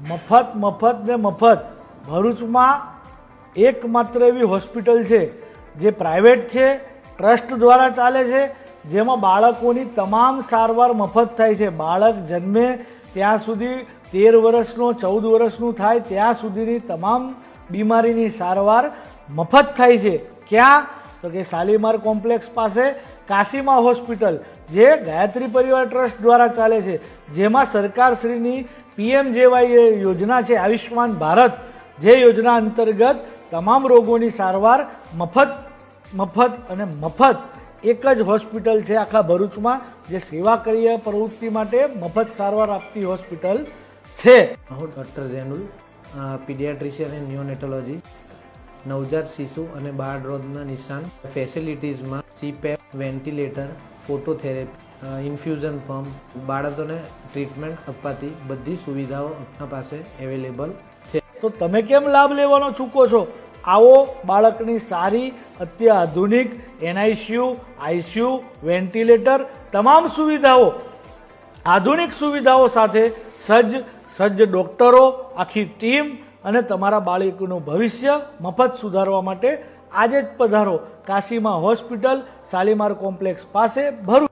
મફત મફત ને મફત ભરૂચમાં એકમાત્ર એવી હોસ્પિટલ છે જે પ્રાઇવેટ છે, ટ્રસ્ટ દ્વારા ચાલે છે, જેમાં બાળકોની તમામ સારવાર મફત થાય છે. બાળક જન્મે ત્યાં સુધી 13 વર્ષનો 14 વર્ષનું થાય ત્યાં સુધીની તમામ બીમારીની સારવાર મફત થાય છે. ક્યાં? તો કે શાલીમાર કોમ્પ્લેક્સ પાસે કાશીમા હોસ્પિટલ, જે ગાયત્રી પરિવાર ટ્રસ્ટ દ્વારા ચાલે છે, જેમાં સરકારશ્રીની PMJY યોજના છે, આયુષ્માન ભારત, જે યોજના અંતર્ગત તમામ રોગોની સારવાર મફત અને મફત એક જ હોસ્પિટલ છે આખા ભરૂચમાં, જે સેવાકીય પ્રવૃત્તિ માટે મફત સારવાર આપતી હોસ્પિટલ છે. હું ડૉક્ટર ઝૈનુલ, પીડિયાટ્રિશિયન એન્ડ ન્યુનેટોલોજી, નવજાત શિશુ અને બાળરોગના નિષ્ણાત. ફેસિલિટીઝમાં CPAP, વેન્ટિલેટર, ફોટોથેરેપી, ઇન્ફ્યુઝન પંપ, બાળકોને ટ્રીટમેન્ટ અપાતી બધી સુવિધાઓ આપણા પાસે અવેલેબલ છે. તો તમે કેમ લાભ લેવાનો ચૂકો છો? આવો બાળકની સારી અત્યાધુનિક NICU, ICU, વેન્ટિલેટર તમામ સુવિધાઓ, આધુનિક સુવિધાઓ સાથે સજ્જ ડૉક્ટરો, આખી ટીમ અને તમારા બાળકનું ભવિષ્ય મફત સુધારવા માટે આજે જ પધારો કાશીમા હોસ્પિટલ, શાલીમાર કોમ્પ્લેક્સ પાસે, ભરૂચ.